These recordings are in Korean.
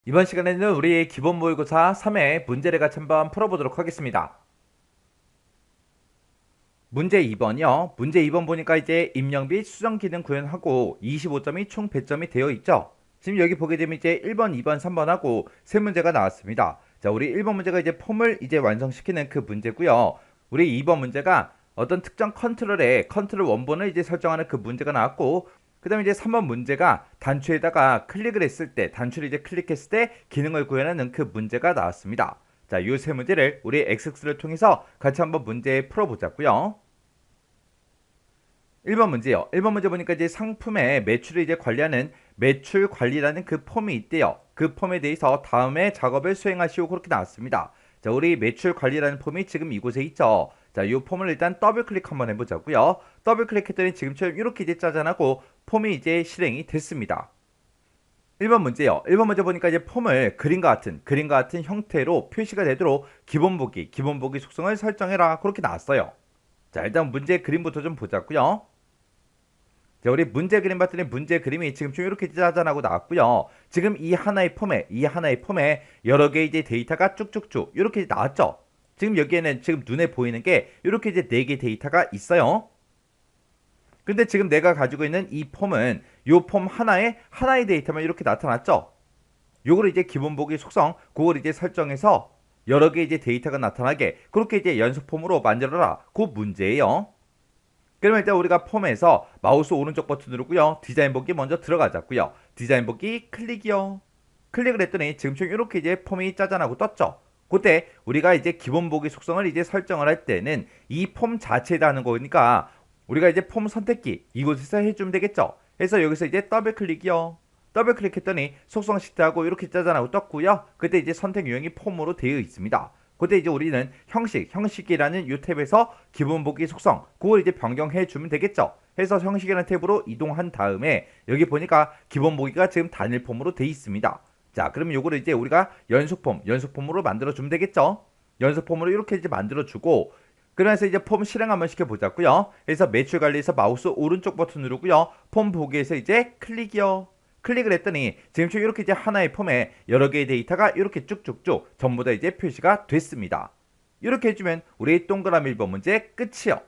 이번 시간에는 우리 기본 모의고사 3회 문제를 같이 한번 풀어보도록 하겠습니다. 문제 2번이요. 문제 2번 보니까 이제 입력 및 수정 기능 구현하고 25점이 총 배점이 되어 있죠. 지금 여기 보게 되면 이제 1번, 2번, 3번 하고 세 문제가 나왔습니다. 자, 우리 1번 문제가 이제 폼을 이제 완성시키는 그 문제고요. 우리 2번 문제가 어떤 특정 컨트롤의 컨트롤 원본을 이제 설정하는 그 문제가 나왔고, 그 다음에 이제 3번 문제가 단추에다가 클릭을 했을 때, 단추를 이제 클릭했을 때 기능을 구현하는 그 문제가 나왔습니다. 자, 요 세 문제를 우리 엑스를 통해서 같이 한번 문제 풀어보자고요. 1번 문제요. 1번 문제 보니까 이제 상품의 매출을 이제 관리하는 매출 관리라는 그 폼이 있대요. 그 폼에 대해서 다음에 작업을 수행하시오 그렇게 나왔습니다. 자, 우리 매출 관리라는 폼이 지금 이곳에 있죠. 자, 이 폼을 일단 더블 클릭 한번 해보자고요. 더블 클릭했더니 지금처럼 이렇게 이제 짜잔하고 폼이 이제 실행이 됐습니다. 1번 문제요. 1번 문제 보니까 이제 폼을 그림과 같은 형태로 표시가 되도록 기본 보기 속성을 설정해라 그렇게 나왔어요. 자, 일단 문제 그림부터 좀 보자고요. 자, 우리 문제 그림 봤더니 문제 그림이 지금 좀 이렇게 짜잔하고 나왔고요. 지금 이 하나의 폼에 여러 개의 이제 데이터가 쭉쭉쭉 이렇게 나왔죠. 지금 여기에는 지금 눈에 보이는 게 이렇게 이제 4개 데이터가 있어요. 근데 지금 내가 가지고 있는 이 폼은 요 폼 하나의 데이터만 이렇게 나타났죠. 요거를 이제 기본 보기 속성 그걸 이제 설정해서 여러 개 이제 데이터가 나타나게 그렇게 이제 연속 폼으로 만들어라 그 문제예요. 그러면 일단 우리가 폼에서 마우스 오른쪽 버튼 누르고요. 디자인 보기 먼저 들어가자고요. 디자인 보기 클릭이요. 클릭을 했더니 지금처럼 이렇게 이제 폼이 짜잔하고 떴죠. 그때 우리가 이제 기본 보기 속성을 이제 설정을 할 때는 이 폼 자체에다 하는 거니까 우리가 이제 폼 선택기 이곳에서 해주면 되겠죠. 그래서 여기서 이제 더블 클릭이요. 더블 클릭했더니 속성 시트하고 이렇게 짜잔하고 떴고요. 그때 이제 선택 유형이 폼으로 되어 있습니다. 그때 이제 우리는 형식이라는 이 탭에서 기본 보기 속성 그걸 이제 변경해 주면 되겠죠. 해서 형식이라는 탭으로 이동한 다음에 여기 보니까 기본 보기가 지금 단일 폼으로 되어 있습니다. 자, 그러면 요거를 이제 우리가 연속폼으로 만들어 주면 되겠죠. 연속폼으로 이렇게 이제 만들어 주고 그래서 이제 폼 실행 한번 시켜보자고요. 그래서 매출 관리에서 마우스 오른쪽 버튼 누르고요. 폼 보기에서 이제 클릭이요. 클릭을 했더니 지금 이렇게 이제 하나의 폼에 여러 개의 데이터가 이렇게 쭉쭉쭉 전부 다 이제 표시가 됐습니다. 이렇게 해주면 우리 동그라미 1번 문제 끝이요.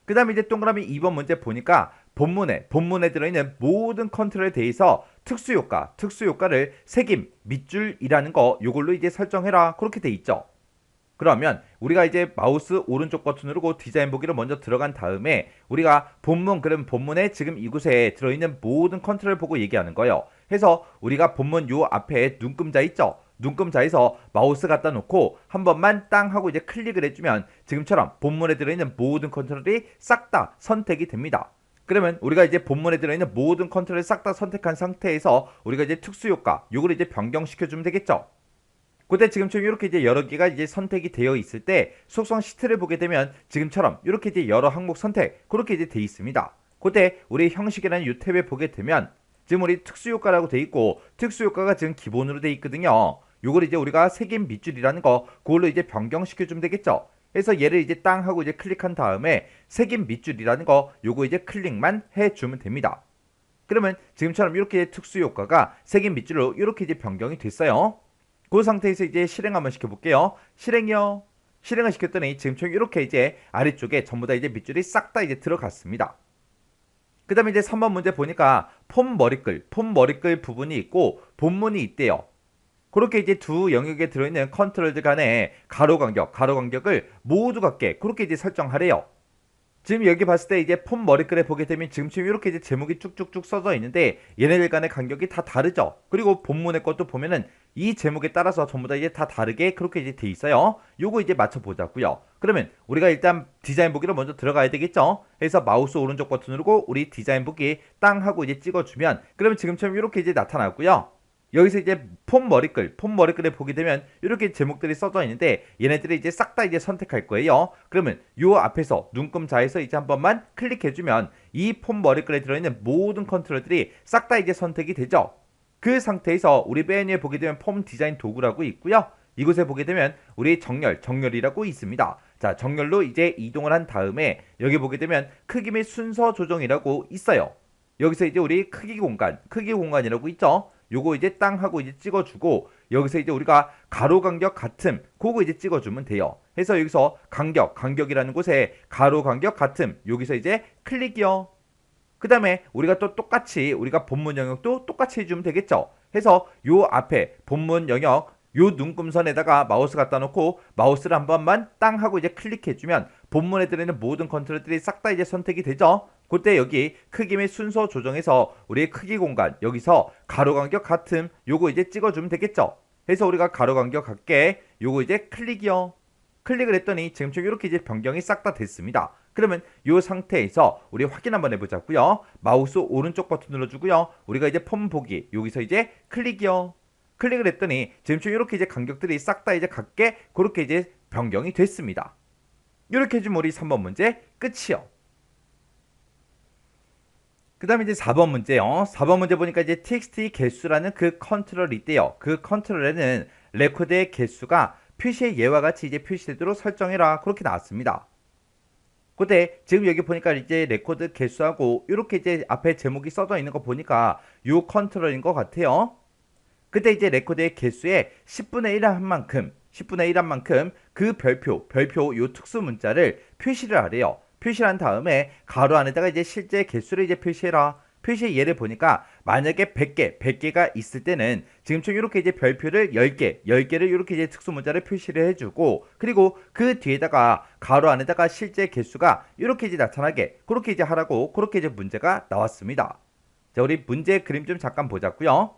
그 다음에 이제 동그라미 2번 문제 보니까 본문에 들어있는 모든 컨트롤에 대해서 특수효과를 색임, 밑줄이라는 거 요걸로 이제 설정해라 그렇게 돼 있죠. 그러면 우리가 이제 마우스 오른쪽 버튼 누르고 디자인 보기로 먼저 들어간 다음에 우리가 그럼 본문에 지금 이곳에 들어있는 모든 컨트롤을 보고 얘기하는 거예요. 해서 우리가 본문 요 앞에 눈금자 있죠? 눈금자에서 마우스 갖다 놓고 한 번만 땅 하고 이제 클릭을 해주면 지금처럼 본문에 들어있는 모든 컨트롤이 싹 다 선택이 됩니다. 그러면 우리가 이제 본문에 들어있는 모든 컨트롤을 싹 다 선택한 상태에서 우리가 이제 특수효과 요걸 이제 변경시켜주면 되겠죠. 그때 지금처럼 이렇게 이제 여러 개가 이제 선택이 되어 있을 때 속성 시트를 보게 되면 지금처럼 이렇게 이제 여러 항목 선택 그렇게 이제 되어 있습니다. 그때 우리 형식이라는 이 탭에 보게 되면 지금 우리 특수효과라고 되어 있고 특수효과가 지금 기본으로 되어 있거든요. 요걸 이제 우리가 색임 밑줄이라는 거 그걸로 이제 변경시켜 주면 되겠죠. 그래서 얘를 이제 땅 하고 이제 클릭한 다음에 색임 밑줄이라는 거 요거 이제 클릭만 해 주면 됩니다. 그러면 지금처럼 이렇게 특수효과가 색임 밑줄로 이렇게 이제 변경이 됐어요. 그 상태에서 이제 실행 한번 시켜볼게요. 실행이요. 실행을 시켰더니 지금처럼 이렇게 이제 아래쪽에 전부 다 이제 밑줄이 싹 다 이제 들어갔습니다. 그 다음에 이제 3번 문제 보니까 폼 머리끌 부분이 있고 본문이 있대요. 그렇게 이제 두 영역에 들어있는 컨트롤들 간의 가로 간격을 모두 같게 그렇게 이제 설정하래요. 지금 여기 봤을 때 이제 폼 머리글에 보게 되면 지금 이렇게 이제 제목이 쭉쭉쭉 써져 있는데 얘네들 간의 간격이 다 다르죠. 그리고 본문의 것도 보면은 이 제목에 따라서 전부 다 이제 다 다르게 그렇게 이제 돼 있어요. 요거 이제 맞춰보자고요. 그러면 우리가 일단 디자인 보기로 먼저 들어가야 되겠죠. 그래서 마우스 오른쪽 버튼 누르고 우리 디자인 보기 땅 하고 이제 찍어주면 그러면 지금처럼 이렇게 이제 나타나고요. 여기서 이제 폼 머리글에 보게 되면 이렇게 제목들이 써져 있는데 얘네들이 이제 싹 다 이제 선택할 거예요. 그러면 요 앞에서 눈금자에서 이제 한 번만 클릭해주면 이 폼 머리글에 들어있는 모든 컨트롤들이 싹 다 이제 선택이 되죠. 그 상태에서 우리 메뉴에 보게 되면 폼 디자인 도구라고 있고요. 이곳에 보게 되면 우리 정렬이라고 있습니다. 자, 정렬로 이제 이동을 한 다음에 여기 보게 되면 크기 및 순서 조정이라고 있어요. 여기서 이제 우리 크기 공간이라고 있죠. 요거 이제 땅 하고 이제 찍어주고 여기서 이제 우리가 가로 간격 같음 그거 이제 찍어주면 돼요. 해서 여기서 간격이라는 곳에 가로 간격 같음 여기서 이제 클릭이요. 그 다음에 우리가 또 똑같이 우리가 본문 영역도 똑같이 해주면 되겠죠. 해서 요 앞에 본문 영역 요 눈금선에다가 마우스 갖다 놓고 마우스를 한 번만 땅 하고 이제 클릭해주면 본문에 들어있는 모든 컨트롤들이 싹 다 이제 선택이 되죠. 그때 여기 크기 및 순서 조정해서 우리의 크기 공간 여기서 가로 간격 같음 요거 이제 찍어주면 되겠죠. 해서 우리가 가로 간격 같게 요거 이제 클릭이요. 클릭을 했더니 지금처럼 이렇게 이제 변경이 싹 다 됐습니다. 그러면 이 상태에서 우리 확인 한번 해보자고요. 마우스 오른쪽 버튼 눌러주고요. 우리가 이제 폼 보기 여기서 이제 클릭이요. 클릭을 했더니 지금처럼 이렇게 이제 간격들이 싹 다 이제 같게 그렇게 이제 변경이 됐습니다. 이렇게 해주면 우리 3번 문제 끝이요. 그 다음에 이제 4번 문제요. 4번 문제 보니까 이제 txt 개수라는 그 컨트롤이 있대요. 그 컨트롤에는 레코드의 개수가 표시의 예와 같이 이제 표시되도록 설정해라 그렇게 나왔습니다. 근데 지금 여기 보니까 이제 레코드 개수하고 이렇게 이제 앞에 제목이 써져 있는 거 보니까 요 컨트롤인 것 같아요. 그때 이제 레코드의 개수에 10분의 1 한 만큼 그 별표 요 특수 문자를 표시를 하래요. 표시를 한 다음에 가로 안에다가 이제 실제 개수를 이제 표시해라. 표시의 예를 보니까 만약에 100개가 있을 때는 지금처럼 이렇게 이제 별표를 10개를 이렇게 이제 특수 문자를 표시를 해주고 그리고 그 뒤에다가 가로 안에다가 실제 개수가 이렇게 이제 나타나게 그렇게 이제 하라고 그렇게 이제 문제가 나왔습니다. 자, 우리 문제 그림 좀 잠깐 보자고요.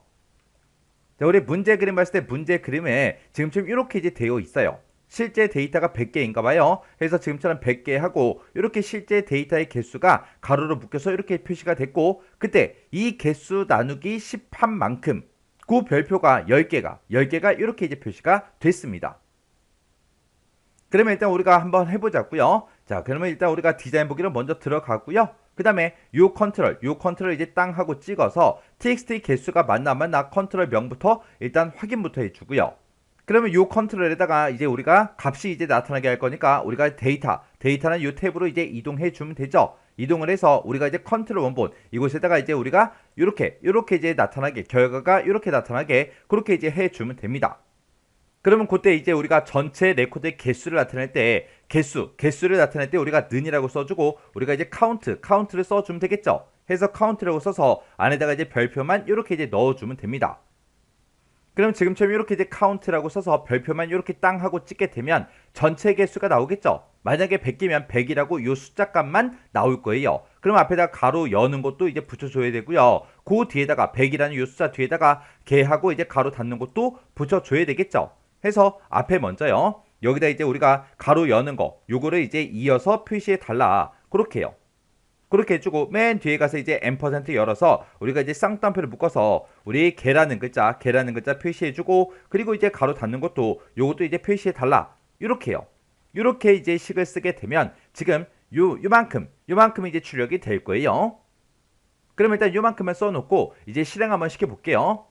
자, 우리 문제 그림 봤을 때 문제 그림에 지금처럼 이렇게 이제 되어 있어요. 실제 데이터가 100개인가 봐요. 그래서 지금처럼 100개 하고 이렇게 실제 데이터의 개수가 가로로 묶여서 이렇게 표시가 됐고 그때 이 개수 나누기 10한 만큼 그 별표가 10개가 이렇게 이제 표시가 됐습니다. 그러면 일단 우리가 한번 해보자고요. 자, 그러면 일단 우리가 디자인 보기로 먼저 들어가고요. 그 다음에 요 컨트롤 이제 땅 하고 찍어서 txt 개수가 맞나 안 맞나 컨트롤 명부터 일단 확인부터 해주고요. 그러면 요 컨트롤에다가 이제 우리가 값이 이제 나타나게 할 거니까 우리가 데이터는 요 탭으로 이제 이동해 주면 되죠. 이동을 해서 우리가 이제 컨트롤 원본 이곳에다가 이제 우리가 요렇게 이제 나타나게 결과가 이렇게 나타나게 그렇게 이제 해 주면 됩니다. 그러면 그때 이제 우리가 전체 레코드의 개수를 나타낼 때 개수를 나타낼 때 우리가 는이라고 써주고 우리가 이제 카운트를 써주면 되겠죠. 해서 카운트라고 써서 안에다가 이제 별표만 이렇게 이제 넣어주면 됩니다. 그럼 지금처럼 이렇게 이제 카운트라고 써서 별표만 이렇게 땅 하고 찍게 되면 전체 개수가 나오겠죠. 만약에 100개면 100이라고 이 숫자 값만 나올 거예요. 그럼 앞에다가 가로 여는 것도 이제 붙여줘야 되고요. 그 뒤에다가 100이라는 이 숫자 뒤에다가 개하고 이제 가로 닫는 것도 붙여줘야 되겠죠. 해서 앞에 먼저요. 여기다 이제 우리가 가로 여는 거 요거를 이제 이어서 표시해 달라. 그렇게 해요. 그렇게 해주고 맨 뒤에 가서 이제 앰퍼센트 열어서 우리가 이제 쌍따옴표를 묶어서 우리 개라는 글자 표시해주고 그리고 이제 가로 닫는 것도 요것도 이제 표시해 달라. 이렇게 해요. 이렇게 이제 식을 쓰게 되면 지금 요만큼 이제 출력이 될 거예요. 그럼 일단 요만큼만 써놓고 이제 실행 한번 시켜볼게요.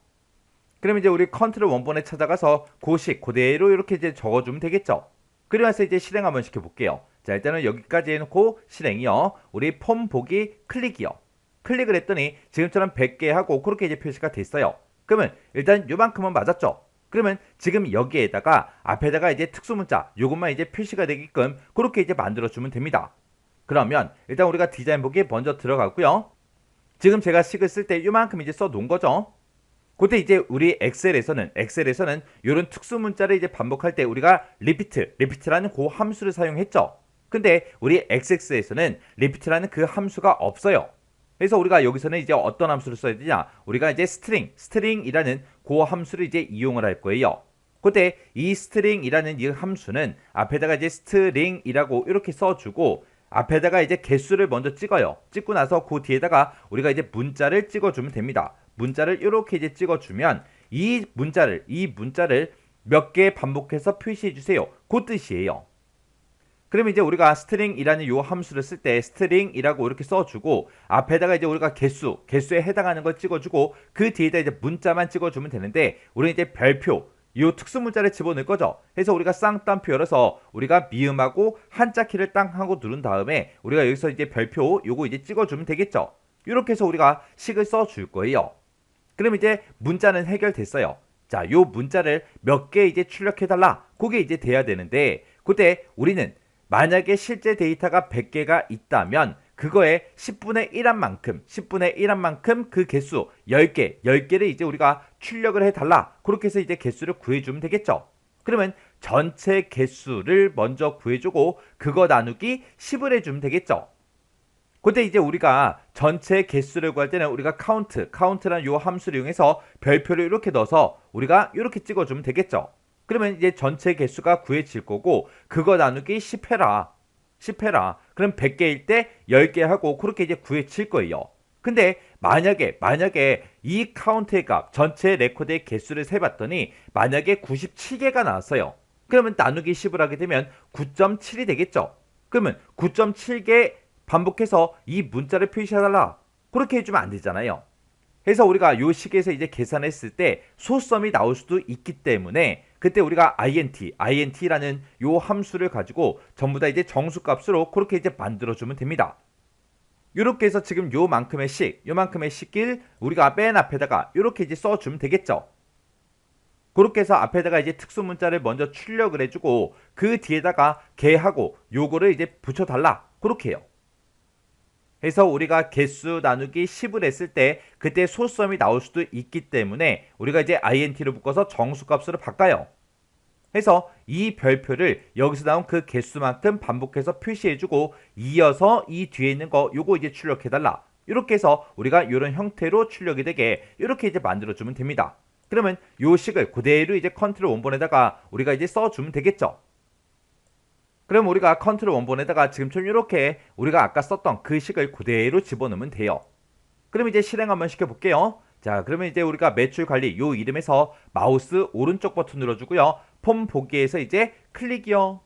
그럼 이제 우리 컨트롤 원본에 찾아가서 고식 그대로 이렇게 이제 적어주면 되겠죠. 그러면서 이제 실행 한번 시켜볼게요. 자, 일단은 여기까지 해놓고 실행이요. 우리 폼 보기 클릭이요. 클릭을 했더니 지금처럼 100개 하고 그렇게 이제 표시가 됐어요. 그러면 일단 요만큼은 맞았죠. 그러면 지금 여기에다가 앞에다가 이제 특수문자 요것만 이제 표시가 되게끔 그렇게 이제 만들어주면 됩니다. 그러면 일단 우리가 디자인 보기 먼저 들어가고요. 지금 제가 식을 쓸 때 요만큼 이제 써놓은 거죠. 그때 이제 우리 엑셀에서는 이런 특수 문자를 이제 반복할 때 우리가 리피트라는 그 함수를 사용했죠. 근데 우리 XX에서는 리피트라는 그 함수가 없어요. 그래서 우리가 여기서는 이제 어떤 함수를 써야 되냐? 우리가 이제 스트링이라는 그 함수를 이제 이용을 할 거예요. 그때 이 스트링이라는 이 함수는 앞에다가 이제 스트링이라고 이렇게 써주고 앞에다가 이제 개수를 먼저 찍어요. 찍고 나서 그 뒤에다가 우리가 이제 문자를 찍어주면 됩니다. 문자를 이렇게 이제 찍어주면 이 문자를 몇 개 반복해서 표시해 주세요. 그 뜻이에요. 그러면 이제 우리가 스트링이라는 요 함수를 쓸 때 스트링이라고 이렇게 써주고 앞에다가 이제 우리가 개수에 해당하는 걸 찍어주고 그 뒤에다 이제 문자만 찍어주면 되는데 우리는 이제 별표 요 특수 문자를 집어넣을 거죠. 그래서 우리가 쌍따옴표 열어서 우리가 미음하고 한자 키를 땅 하고 누른 다음에 우리가 여기서 이제 별표 요거 이제 찍어주면 되겠죠. 이렇게 해서 우리가 식을 써줄 거예요. 그럼 이제 문자는 해결됐어요. 자, 요 문자를 몇 개 이제 출력해달라. 그게 이제 돼야 되는데, 그때 우리는 만약에 실제 데이터가 100개가 있다면, 그거의 10분의 1한 만큼, 10분의 1한 만큼 그 개수 10개, 10개를 이제 우리가 출력을 해달라. 그렇게 해서 이제 개수를 구해주면 되겠죠. 그러면 전체 개수를 먼저 구해주고, 그거 나누기 10을 해주면 되겠죠. 그때 이제 우리가 전체 개수를 구할 때는 우리가 카운트라는 요 함수를 이용해서 별표를 이렇게 넣어서 우리가 이렇게 찍어주면 되겠죠. 그러면 이제 전체 개수가 구해질 거고, 그거 나누기 10 해라. 10 해라. 그럼 100개일 때 10개 하고 그렇게 이제 구해질 거예요. 근데 만약에 이 카운트의 값, 전체 레코드의 개수를 세봤더니 만약에 97개가 나왔어요. 그러면 나누기 10을 하게 되면 9.7이 되겠죠. 그러면 9.7개 반복해서 이 문자를 표시해달라. 그렇게 해주면 안 되잖아요. 그래서 우리가 요 식에서 이제 계산했을 때 소수점이 나올 수도 있기 때문에 그때 우리가 int라는 요 함수를 가지고 전부 다 이제 정수값으로 그렇게 이제 만들어주면 됩니다. 이렇게 해서 지금 요만큼의 식을 우리가 맨 앞에다가 이렇게 이제 써주면 되겠죠. 그렇게 해서 앞에다가 이제 특수 문자를 먼저 출력을 해주고 그 뒤에다가 개하고 요거를 이제 붙여달라. 그렇게 해요. 해서 우리가 개수 나누기 10을 했을 때 그때 소수점이 나올 수도 있기 때문에 우리가 이제 int를 묶어서 정수값으로 바꿔요. 해서 이 별표를 여기서 나온 그 개수만큼 반복해서 표시해주고 이어서 이 뒤에 있는 거 요거 이제 출력해달라. 이렇게 해서 우리가 이런 형태로 출력이 되게 이렇게 이제 만들어주면 됩니다. 그러면 요 식을 그대로 이제 컨트롤 원본에다가 우리가 이제 써주면 되겠죠. 그럼 우리가 컨트롤 원본에다가 지금처럼 이렇게 우리가 아까 썼던 그 식을 그대로 집어넣으면 돼요. 그럼 이제 실행 한번 시켜볼게요. 자, 그러면 이제 우리가 매출 관리 요 이름에서 마우스 오른쪽 버튼 눌러주고요. 폼 보기에서 이제 클릭이요.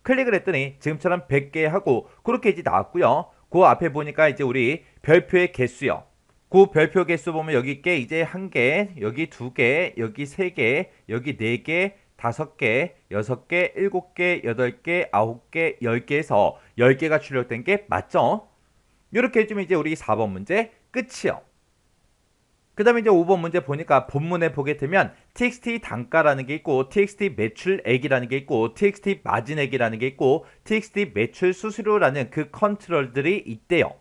클릭을 했더니 지금처럼 100개 하고 그렇게 이제 나왔고요. 그 앞에 보니까 이제 우리 별표의 개수요. 그 별표 개수 보면 여기 있게 이제 1개, 여기 2개, 여기 3개, 여기 4개, 5개, 6개, 7개, 8개, 9개, 10개에서 10개가 출력된 게 맞죠? 이렇게 해주면 이제 우리 4번 문제 끝이요. 그 다음에 이제 5번 문제 보니까 본문에 보게 되면 txt 단가라는 게 있고 txt 매출액이라는 게 있고 txt 마진액이라는 게 있고 txt 매출 수수료라는 그 컨트롤들이 있대요.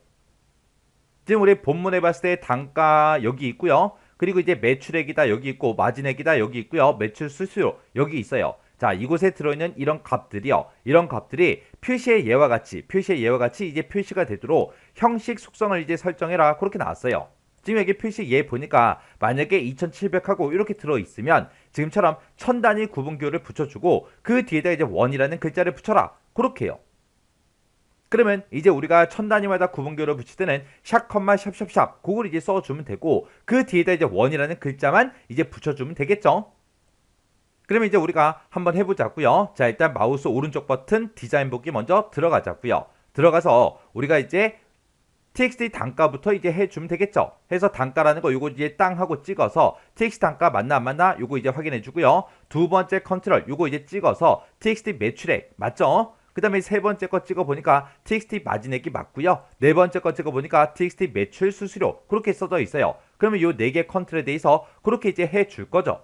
지금 우리 본문에 봤을 때 단가 여기 있고요. 그리고 이제 매출액이다 여기 있고 마진액이다 여기 있고요. 매출 수수료 여기 있어요. 자, 이곳에 들어있는 이런 값들이요. 이런 값들이 표시의 예와 같이 이제 표시가 되도록 형식 속성을 이제 설정해라. 그렇게 나왔어요. 지금 여기 표시 예 보니까 만약에 2700하고 이렇게 들어있으면 지금처럼 1000단위 구분기호를 붙여주고 그 뒤에다 이제 원이라는 글자를 붙여라. 그렇게 해요. 그러면 이제 우리가 1000단위마다 구분기호를 붙일 때는 샵, 샵 그걸 이제 써주면 되고 그 뒤에다 이제 원이라는 글자만 이제 붙여주면 되겠죠. 그러면 이제 우리가 한번 해보자고요. 자, 일단 마우스 오른쪽 버튼 디자인 보기 먼저 들어가자고요. 들어가서 우리가 이제 txt 단가부터 이제 해주면 되겠죠. 해서 단가라는 거 요거 이제 땅 하고 찍어서 txt 단가 맞나 안 맞나 요거 이제 확인해 주고요. 두 번째 컨트롤 요거 이제 찍어서 txt 매출액 맞죠? 그 다음에 세 번째 거 찍어 보니까 txt 마진액이 맞고요. 네 번째 거 찍어 보니까 txt 매출 수수료 그렇게 써져 있어요. 그러면 요 네 개 컨트롤에 대해서 그렇게 이제 해 줄 거죠.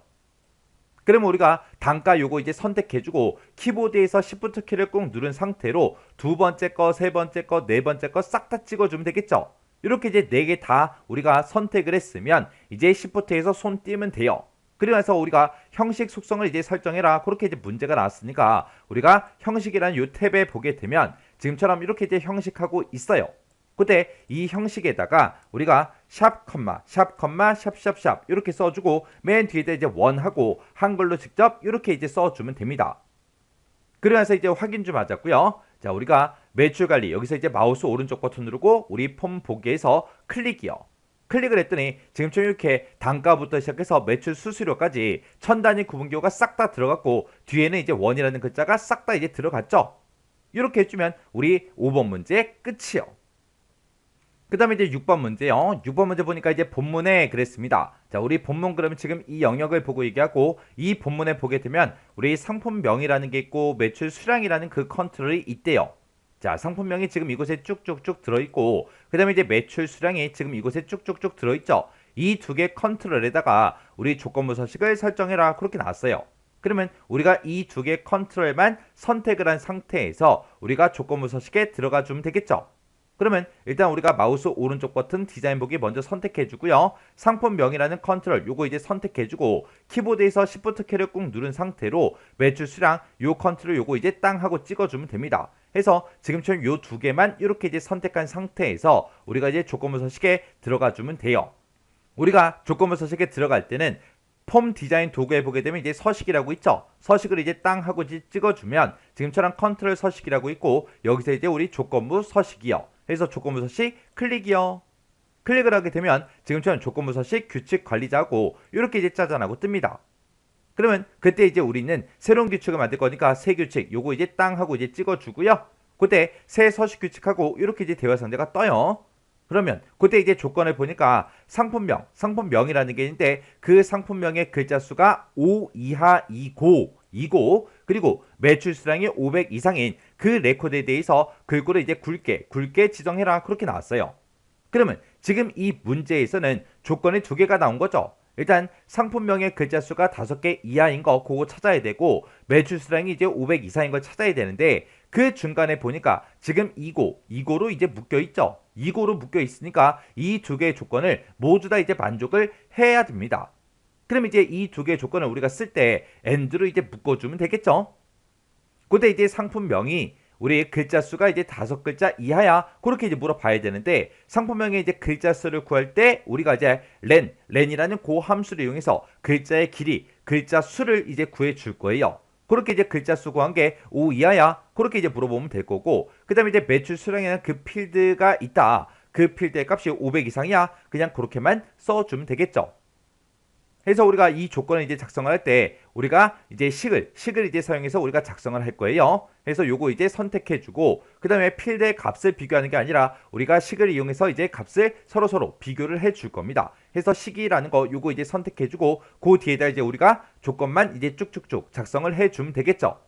그러면 우리가 단가 요거 이제 선택해주고 키보드에서 Shift 키를 꾹 누른 상태로 두 번째 거, 세 번째 거, 네 번째 거 싹 다 찍어주면 되겠죠. 이렇게 이제 네 개 다 우리가 선택을 했으면 이제 Shift에서 손 띄면 돼요. 그러면서 우리가 형식 속성을 이제 설정해라. 그렇게 이제 문제가 나왔으니까 우리가 형식이라는 요 탭에 보게 되면 지금처럼 이렇게 이제 형식하고 있어요. 그때 이 형식에다가 우리가 샵, 샵 이렇게 써주고 맨 뒤에다 이제 원하고 한글로 직접 이렇게 이제 써주면 됩니다. 그러면서 이제 확인 좀 하자고요. 자, 우리가 매출 관리 여기서 이제 마우스 오른쪽 버튼 누르고 우리 폼 보기에서 클릭이요. 클릭을 했더니 지금처럼 이렇게 단가부터 시작해서 매출 수수료까지 1000단위 구분기호가 싹 다 들어갔고 뒤에는 이제 원이라는 글자가 싹 다 이제 들어갔죠. 이렇게 해주면 우리 5번 문제 끝이요. 그 다음에 이제 6번 문제요. 6번 문제 보니까 이제 본문에 그랬습니다. 자, 우리 본문 그러면 지금 이 영역을 보고 얘기하고 이 본문에 보게 되면 우리 상품명이라는 게 있고 매출 수량이라는 그 컨트롤이 있대요. 자, 상품명이 지금 이곳에 쭉쭉쭉 들어있고 그 다음에 이제 매출 수량이 지금 이곳에 쭉쭉쭉 들어있죠. 이 두 개 컨트롤에다가 우리 조건부 서식을 설정해라. 그렇게 나왔어요. 그러면 우리가 이 두 개 컨트롤만 선택을 한 상태에서 우리가 조건부 서식에 들어가 주면 되겠죠. 그러면 일단 우리가 마우스 오른쪽 버튼 디자인 보기 먼저 선택해 주고요. 상품명이라는 컨트롤 요거 이제 선택해 주고 키보드에서 Shift 키를 꾹 누른 상태로 매출 수량 요 컨트롤 요거 이제 땅 하고 찍어 주면 됩니다. 해서 지금처럼 요 두 개만 이렇게 이제 선택한 상태에서 우리가 이제 조건부 서식에 들어가 주면 돼요. 우리가 조건부 서식에 들어갈 때는 폼 디자인 도구에 보게 되면 이제 서식이라고 있죠. 서식을 이제 땅 하고 이제 찍어주면 지금처럼 컨트롤 서식이라고 있고 여기서 이제 우리 조건부 서식이요. 그래서 조건부 서식 클릭이요. 클릭을 하게 되면 지금처럼 조건부 서식 규칙 관리자고 이렇게 이제 짜잔하고 뜹니다. 그러면 그때 이제 우리는 새로운 규칙을 만들 거니까 새 규칙 요거 이제 땅 하고 이제 찍어주고요. 그때 새 서식 규칙하고 이렇게 이제 대화 상자가 떠요. 그러면 그때 이제 조건을 보니까 상품명이라는 게 있는데 그 상품명의 글자 수가 5 이하 이고 그리고 매출 수량이 500 이상인 그 레코드에 대해서 글꼴을 이제 굵게 지정해라. 그렇게 나왔어요. 그러면 지금 이 문제에서는 조건이 두 개가 나온 거죠. 일단 상품명의 글자 수가 5개 이하인 거 그거 찾아야 되고 매출 수량이 이제 500 이상인 걸 찾아야 되는데 그 중간에 보니까 지금 이고로 이제 묶여 있죠. 이고로 묶여 있으니까 이 두 개의 조건을 모두 다 이제 만족을 해야 됩니다. 그럼 이제 이 두 개의 조건을 우리가 쓸 때 and로 이제 묶어주면 되겠죠. 그때 이제 상품명이 우리 글자 수가 이제 5글자 이하야. 그렇게 이제 물어봐야 되는데 상품명의 이제 글자 수를 구할 때 우리가 이제 렌이라는 그 함수를 이용해서 글자의 길이, 글자 수를 이제 구해 줄 거예요. 그렇게 이제 글자 수 구한 게 5 이하야. 그렇게 이제 물어보면 될 거고 그다음에 이제 매출 수량에는 그 필드가 있다. 그 필드의 값이 500 이상이야. 그냥 그렇게만 써주면 되겠죠. 그래서 우리가 이 조건을 이제 작성을 할 때 우리가 이제 식을 이제 사용해서 우리가 작성을 할 거예요. 그래서 요거 이제 선택해주고 그 다음에 필드의 값을 비교하는 게 아니라 우리가 식을 이용해서 이제 값을 서로 비교를 해줄 겁니다. 그래서 식이라는 거 요거 이제 선택해주고 그 뒤에다 이제 우리가 조건만 이제 쭉쭉쭉 작성을 해주면 되겠죠.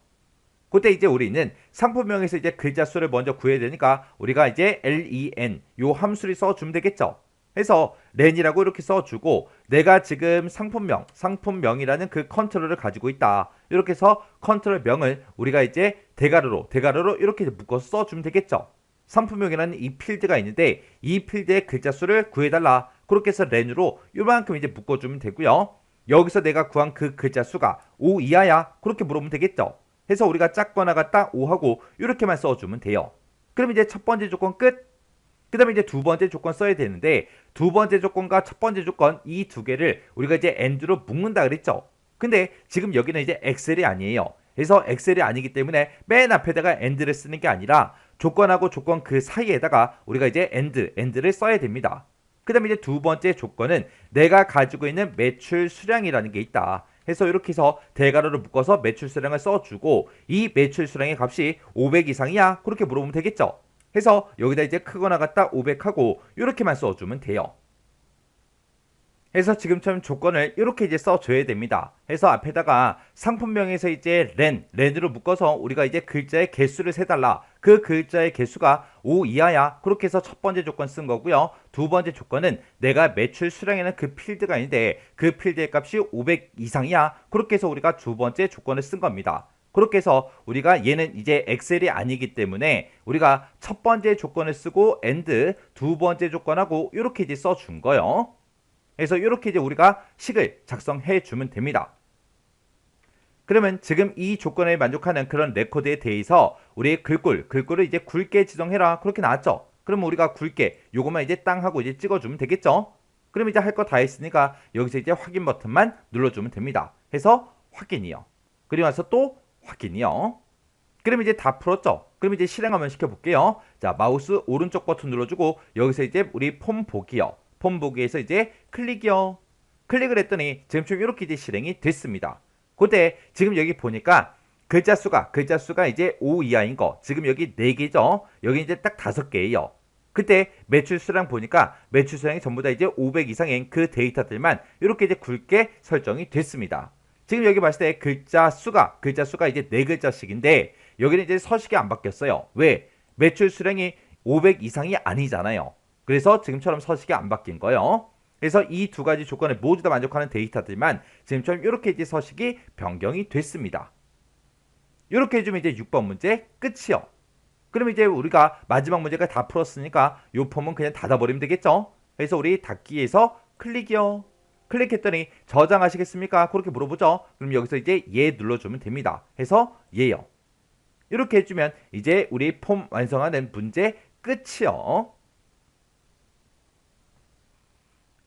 그때 이제 우리는 상품명에서 이제 글자 수를 먼저 구해야 되니까 우리가 이제 len 요 함수를 써주면 되겠죠. 해서 렌이라고 이렇게 써주고 내가 지금 상품명이라는 그 컨트롤을 가지고 있다. 이렇게 해서 컨트롤명을 우리가 이제 대가로로 이렇게 묶어서 써주면 되겠죠. 상품명이라는 이 필드가 있는데 이 필드의 글자 수를 구해달라. 그렇게 해서 렌으로 요만큼 이제 묶어주면 되고요. 여기서 내가 구한 그 글자 수가 5 이하야. 그렇게 물어보면 되겠죠. 해서 우리가 작거나 같다 5하고 이렇게만 써주면 돼요. 그럼 이제 첫 번째 조건 끝. 그 다음에 이제 두 번째 조건 써야 되는데 두 번째 조건과 첫 번째 조건 이 두 개를 우리가 이제 and로 묶는다 그랬죠. 근데 지금 여기는 이제 엑셀이 아니에요. 그래서 엑셀이 아니기 때문에 맨 앞에다가 and를 쓰는 게 아니라 조건하고 조건 그 사이에다가 우리가 이제 and를 써야 됩니다. 그 다음에 이제 두 번째 조건은 내가 가지고 있는 매출 수량이라는 게 있다. 해서 이렇게 해서 대괄호를 묶어서 매출 수량을 써주고 이 매출 수량의 값이 500 이상이야. 그렇게 물어보면 되겠죠. 해서 여기다 이제 크거나 같다 500하고 이렇게만 써주면 돼요. 해서 지금처럼 조건을 이렇게 이제 써줘야 됩니다. 해서 앞에다가 상품명에서 이제 렌으로 묶어서 우리가 이제 글자의 개수를 세달라. 그 글자의 개수가 5 이하야. 그렇게 해서 첫 번째 조건 쓴 거고요. 두 번째 조건은 내가 매출 수량에는 그 필드가 있는데 그 필드의 값이 500 이상이야. 그렇게 해서 우리가 두 번째 조건을 쓴 겁니다. 그렇게 해서 우리가 얘는 이제 엑셀이 아니기 때문에 우리가 첫 번째 조건을 쓰고 and 두 번째 조건하고 이렇게 이제 써준 거예요. 그래서 이렇게 이제 우리가 식을 작성해 주면 됩니다. 그러면 지금 이 조건에 만족하는 그런 레코드에 대해서 우리 글꼴을 이제 굵게 지정해라. 그렇게 나왔죠. 그러면 우리가 굵게 요것만 이제 땅 하고 이제 찍어주면 되겠죠. 그럼 이제 할 거 다 했으니까 여기서 이제 확인 버튼만 눌러주면 됩니다. 해서 확인이요. 그리고 나서 또 확인이요. 그럼 이제 다 풀었죠. 그럼 이제 실행 한번 시켜볼게요. 자, 마우스 오른쪽 버튼 눌러주고 여기서 이제 우리 폼 보기요. 폼 보기에서 이제 클릭이요. 클릭을 했더니 지금처럼 이렇게 이제 실행이 됐습니다. 그때 지금 여기 보니까 글자 수가 이제 5 이하인 거 지금 여기 4개죠. 여기 이제 딱 5개예요. 그때 매출 수량 보니까 매출 수량이 전부 다 이제 500 이상인 그 데이터들만 이렇게 이제 굵게 설정이 됐습니다. 지금 여기 봤을 때 글자 수가 이제 4글자씩인데 여기는 이제 서식이 안 바뀌었어요. 왜? 매출 수량이 500 이상이 아니잖아요. 그래서 지금처럼 서식이 안 바뀐 거예요. 그래서 이 두 가지 조건을 모두 다 만족하는 데이터들만 지금처럼 이렇게 이제 서식이 변경이 됐습니다. 이렇게 해주면 이제 6번 문제 끝이요. 그럼 이제 우리가 마지막 문제가 다 풀었으니까 이 폼은 그냥 닫아버리면 되겠죠. 그래서 우리 닫기에서 클릭이요. 클릭했더니 저장하시겠습니까? 그렇게 물어보죠. 그럼 여기서 이제 예 눌러주면 됩니다. 해서 예요. 이렇게 해주면 이제 우리 폼 완성하는 문제 끝이요.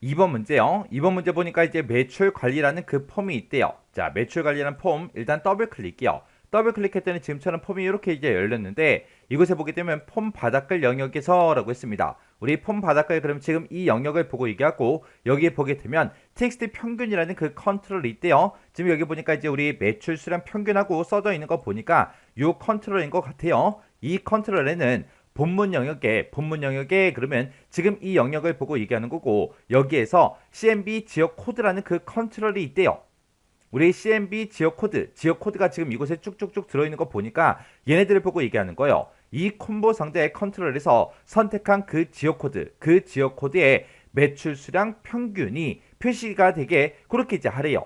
2번 문제요. 2번 문제 보니까 이제 매출 관리라는 그 폼이 있대요. 자, 매출 관리라는 폼 일단 더블 클릭이요. 더블 클릭했더니 지금처럼 폼이 이렇게 이제 열렸는데 이곳에 보게 되면 폼 바닥글 영역에서라고 했습니다. 우리 폼 바닥글 그럼 지금 이 영역을 보고 얘기하고 여기에 보게 되면 텍스트 평균이라는 그 컨트롤이 있대요. 지금 여기 보니까 이제 우리 매출 수량 평균하고 써져 있는 거 보니까 이 컨트롤인 것 같아요. 이 컨트롤에는 본문 영역에 그러면 지금 이 영역을 보고 얘기하는 거고 여기에서 CMB 지역 코드라는 그 컨트롤이 있대요. 우리 CMB 지역 코드가 지금 이곳에 쭉쭉쭉 들어있는 거 보니까 얘네들을 보고 얘기하는 거예요. 이 콤보 상자의 컨트롤에서 선택한 그 지역 코드의 매출 수량 평균이 표시가 되게 그렇게 이제 하래요.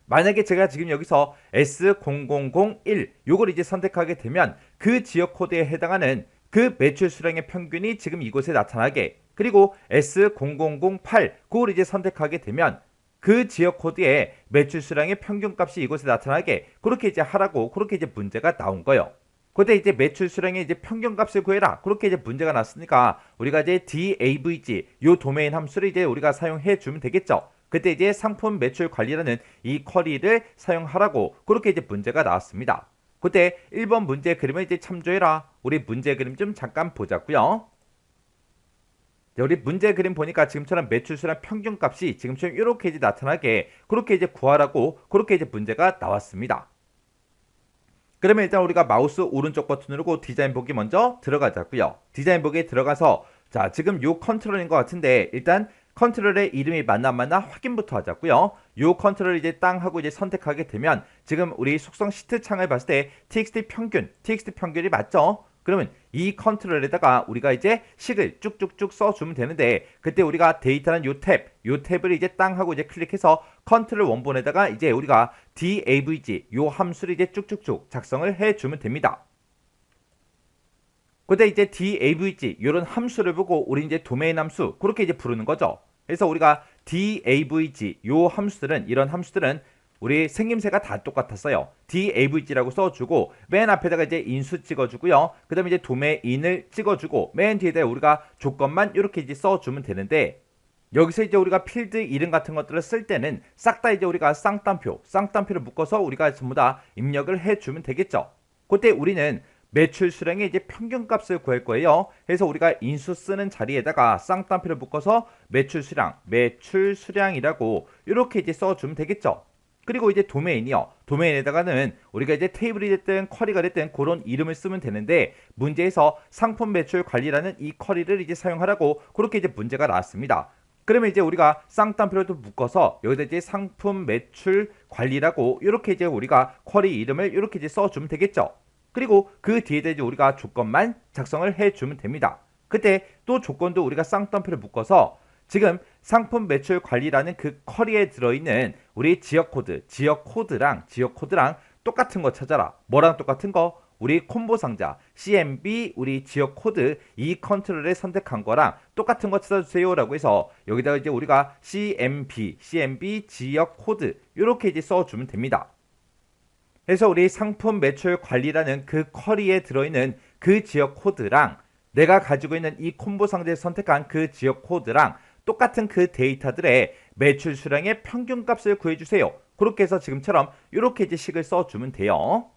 만약에 제가 지금 여기서 S0001 요걸 이제 선택하게 되면 그 지역 코드에 해당하는 그 매출 수량의 평균이 지금 이곳에 나타나게, 그리고 S0008 그걸 이제 선택하게 되면 그 지역 코드의 매출 수량의 평균값이 이곳에 나타나게 그렇게 이제 하라고 그렇게 이제 문제가 나온 거예요. 그때 이제 매출 수량의 이제 평균값을 구해라 그렇게 이제 문제가 났으니까 우리가 이제 DAVG 요 도메인 함수를 이제 우리가 사용해 주면 되겠죠. 그때 이제 상품 매출 관리라는 이 쿼리를 사용하라고 그렇게 이제 문제가 나왔습니다. 그때 1번 문제 그림을 이제 참조해라. 우리 문제 그림 좀 잠깐 보자고요. 우리 문제 그림 보니까 지금처럼 매출 수량 평균값이 지금처럼 이렇게 이제 나타나게 그렇게 이제 구하라고 그렇게 이제 문제가 나왔습니다. 그러면 일단 우리가 마우스 오른쪽 버튼 누르고 디자인 보기 먼저 들어가자고요. 디자인 보기에 들어가서 자, 지금 요 컨트롤인 것 같은데 일단 컨트롤의 이름이 맞나 확인부터 하자고요. 요 컨트롤 이제 땅 하고 이제 선택하게 되면 지금 우리 속성 시트 창을 봤을 때 txt 평균이 맞죠? 그러면 이 컨트롤에다가 우리가 이제 식을 쭉쭉쭉 써주면 되는데 그때 우리가 데이터는 요 탭을 이제 땅 하고 이제 클릭해서 컨트롤 원본에다가 이제 우리가 davg 요 함수를 이제 쭉쭉쭉 작성을 해주면 됩니다. 근데 이제 davg 요런 함수를 보고 우리 이제 도메인 함수 그렇게 이제 부르는 거죠. 그래서 우리가 davg 요 함수들은 이런 함수들은 우리 생김새가 다 똑같았어요. davg라고 써주고 맨 앞에다가 이제 인수 찍어주고요. 그 다음에 이제 도메인을 찍어주고 맨 뒤에다 우리가 조건만 이렇게 이제 써주면 되는데 여기서 이제 우리가 필드 이름 같은 것들을 쓸 때는 싹 다 이제 우리가 쌍따옴표를 묶어서 우리가 전부 다 입력을 해주면 되겠죠. 그때 우리는 매출 수량의 이제 평균값을 구할 거예요. 그래서 우리가 인수 쓰는 자리에다가 쌍따옴표를 묶어서 매출 수량이라고 이렇게 이제 써주면 되겠죠. 그리고 이제 도메인에다가는 우리가 이제 테이블이 됐든 쿼리가 됐든 그런 이름을 쓰면 되는데 문제에서 상품 매출 관리라는 이 쿼리를 이제 사용하라고 그렇게 이제 문제가 나왔습니다. 그러면 이제 우리가 쌍따옴표를 묶어서 여기다 이제 상품 매출 관리라고 이렇게 이제 우리가 쿼리 이름을 이렇게 이제 써주면 되겠죠. 그리고 그 뒤에다 이제 우리가 조건만 작성을 해주면 됩니다. 그때 또 조건도 우리가 쌍따옴표를 묶어서 지금 상품 매출 관리라는 그 쿼리에 들어있는 우리 지역 코드랑 똑같은 거 찾아라. 뭐랑 똑같은 거? 우리 콤보 상자 CMB 우리 지역 코드 이 컨트롤을 선택한 거랑 똑같은 거 찾아주세요 라고 해서 여기다가 이제 우리가 CMB 지역 코드 이렇게 이제 써주면 됩니다. 그래서 우리 상품 매출 관리라는 그 쿼리에 들어있는 그 지역 코드랑 내가 가지고 있는 이 콤보 상자에서 선택한 그 지역 코드랑 똑같은 그 데이터들의 매출 수량의 평균값을 구해주세요. 그렇게 해서 지금처럼 이렇게 이제 식을 써주면 돼요.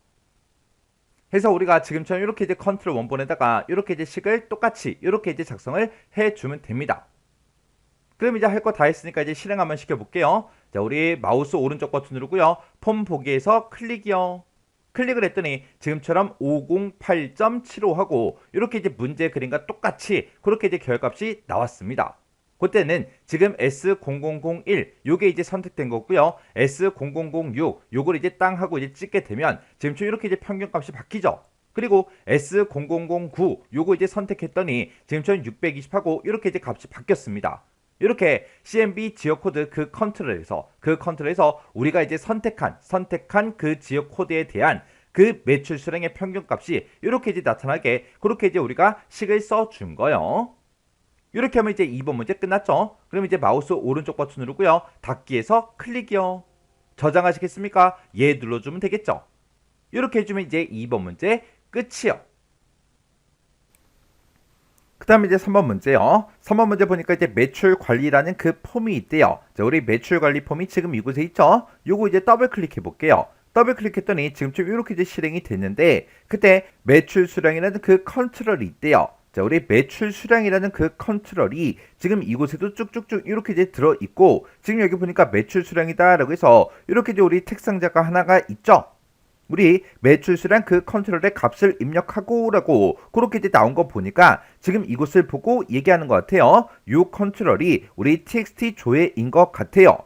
해서 우리가 지금처럼 이렇게 이제 컨트롤 원본에다가 이렇게 이제 식을 똑같이 이렇게 이제 작성을 해주면 됩니다. 그럼 이제 할 거 다 했으니까 이제 실행 한번 시켜볼게요. 자, 우리 마우스 오른쪽 버튼 누르고요. 폼 보기에서 클릭이요. 클릭을 했더니 지금처럼 508.75 하고 이렇게 이제 문제 그림과 똑같이 그렇게 이제 결값이 나왔습니다. 그때는 지금 S0001 요게 이제 선택된 거고요. S0006 요걸 이제 땅 하고 이제 찍게 되면 지금처럼 이렇게 이제 평균값이 바뀌죠. 그리고 S0009 요거 이제 선택했더니 지금처럼 620 하고 이렇게 이제 값이 바뀌었습니다. 이렇게 CMB 지역 코드 그 컨트롤에서 우리가 이제 선택한 그 지역 코드에 대한 그 매출 수량의 평균값이 이렇게 이제 나타나게 그렇게 이제 우리가 식을 써준 거예요. 이렇게 하면 이제 2번 문제 끝났죠. 그럼 이제 마우스 오른쪽 버튼 누르고요. 닫기에서 클릭이요. 저장하시겠습니까? 예 눌러주면 되겠죠. 이렇게 해주면 이제 2번 문제 끝이요. 그 다음에 이제 3번 문제요. 3번 문제 보니까 이제 매출 관리라는 그 폼이 있대요. 자, 우리 매출 관리 폼이 지금 이곳에 있죠. 요거 이제 더블 클릭해 볼게요. 더블 클릭했더니 지금쯤 이렇게 이제 실행이 됐는데 그때 매출 수량이라는 그 컨트롤이 있대요. 자, 우리 매출 수량이라는 그 컨트롤이 지금 이곳에도 쭉쭉쭉 이렇게 이제 들어 있고 지금 여기 보니까 매출 수량이다라고 해서 이렇게 이제 우리 tex상자가 하나가 있죠. 우리 매출 수량 그 컨트롤의 값을 입력하고라고 그렇게 이제 나온 거 보니까 지금 이곳을 보고 얘기하는 것 같아요. 이 컨트롤이 우리 txt 조회인 것 같아요.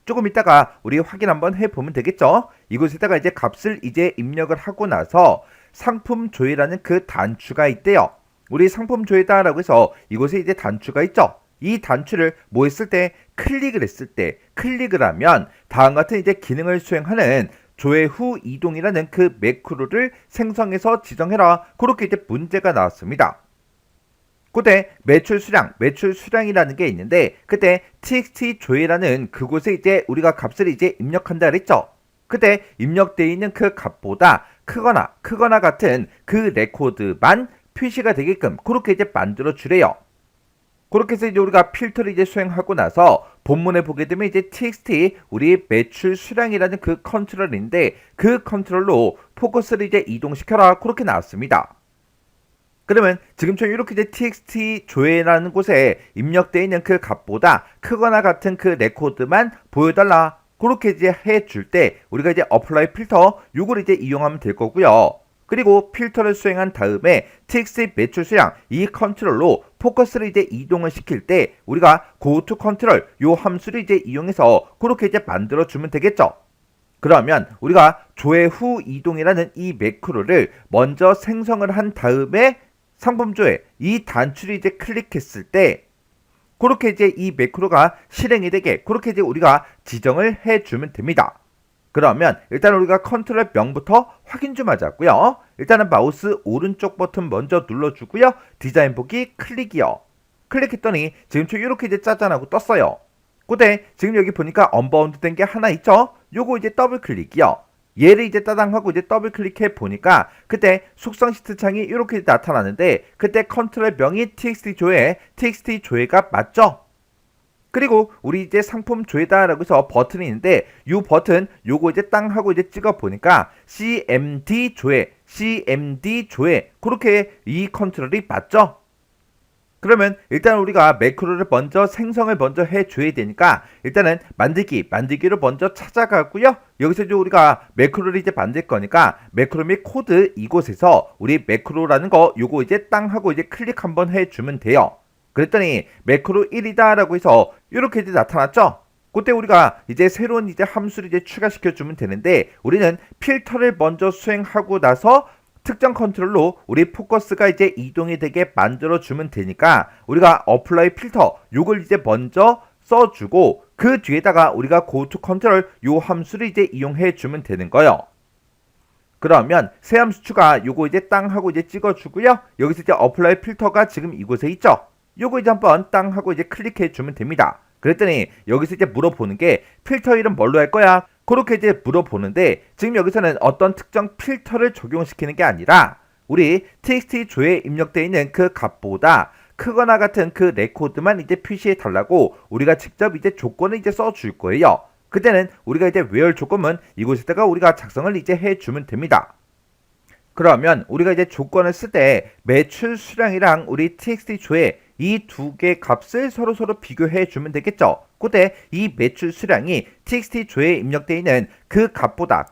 조금 이따가 우리 확인 한번 해보면 되겠죠. 이곳에다가 이제 값을 이제 입력을 하고 나서 상품 조회라는 그 단추가 있대요. 우리 상품 조회다라고 해서 이곳에 이제 단추가 있죠. 이 단추를 뭐 했을 때 클릭을 했을 때 클릭을 하면 다음과 같은 이제 기능을 수행하는 조회 후 이동이라는 그 매크로를 생성해서 지정해라. 그렇게 이제 문제가 나왔습니다. 그때 매출 수량이라는 게 있는데 그때 txt 조회라는 그곳에 이제 우리가 값을 이제 입력한다 그랬죠. 그때 입력되어 있는 그 값보다 크거나 같은 그 레코드만 표시가 되게끔 그렇게 이제 만들어 주래요. 그렇게 해서 이제 우리가 필터를 이제 수행하고 나서 본문에 보게 되면 이제 txt 우리 매출 수량이라는 그 컨트롤인데 그 컨트롤로 포커스를 이제 이동시켜라 그렇게 나왔습니다. 그러면 지금처럼 이렇게 이제 txt 조회라는 곳에 입력되어 있는 그 값보다 크거나 같은 그 레코드만 보여달라 그렇게 이제 해줄 때 우리가 이제 apply 필터 요걸 이제 이용하면 될 거고요. 그리고 필터를 수행한 다음에 txt 매출 수량 이 컨트롤로 포커스를 이제 이동을 시킬 때 우리가 goto 컨트롤 요 함수를 이제 이용해서 그렇게 이제 만들어 주면 되겠죠. 그러면 우리가 조회 후 이동이라는 이 매크로를 먼저 생성을 한 다음에 상품 조회 이 단추를 이제 클릭했을 때 그렇게 이제 이 매크로가 실행이 되게 그렇게 이제 우리가 지정을 해주면 됩니다. 그러면 일단 우리가 컨트롤 명부터 확인 좀 하자고요. 일단은 마우스 오른쪽 버튼 먼저 눌러주고요. 디자인 보기 클릭이요. 클릭했더니 지금 이렇게 이제 짜잔하고 떴어요. 그때 지금 여기 보니까 언바운드 된 게 하나 있죠. 요거 이제 더블 클릭이요. 얘를 이제 따당하고 이제 더블 클릭해 보니까 그때 속성 시트 창이 이렇게 나타나는데 그때 컨트롤 명이 txt 조회가 맞죠? 그리고 우리 이제 상품 조회다라고 해서 버튼이 있는데 이 버튼 요거 이제 땅 하고 이제 찍어 보니까 CMD 조회 그렇게 이 컨트롤이 맞죠? 그러면 일단 우리가 매크로를 먼저 생성을 먼저 해줘야 되니까 일단은 만들기로 먼저 찾아가고요. 여기서 이제 우리가 매크로를 이제 만들 거니까 매크로 및 코드 이곳에서 우리 매크로라는 거 요거 이제 땅 하고 이제 클릭 한번 해주면 돼요. 그랬더니 매크로 1이다 라고 해서 이렇게 이제 나타났죠. 그때 우리가 이제 새로운 이제 함수를 이제 추가시켜 주면 되는데 우리는 필터를 먼저 수행하고 나서 특정 컨트롤로 우리 포커스가 이제 이동이 되게 만들어 주면 되니까 우리가 apply 필터 요걸 이제 먼저 써주고 그 뒤에다가 우리가 goto 컨트롤 요 함수를 이제 이용해 주면 되는 거예요. 그러면 새 함수 추가 요거 이제 땅 하고 이제 찍어 주고요. 여기서 이제 apply 필터가 지금 이곳에 있죠. 요거 이제 한번 땅 하고 이제 클릭해 주면 됩니다. 그랬더니 여기서 이제 물어보는 게 필터 이름 뭘로 할 거야? 그렇게 이제 물어보는데 지금 여기서는 어떤 특정 필터를 적용시키는 게 아니라 우리 txt 조회에 입력되어 있는 그 값보다 크거나 같은 그 레코드만 이제 표시해 달라고 우리가 직접 이제 조건을 이제 써줄 거예요. 그때는 우리가 이제 where 조건은 이곳에다가 우리가 작성을 이제 해주면 됩니다. 그러면 우리가 이제 조건을 쓸 때 매출 수량이랑 우리 txt 조회 이 두 개 값을 서로 비교해 주면 되겠죠. 그때 이 매출 수량이 txt 조회에 입력되어 있는 그 값보다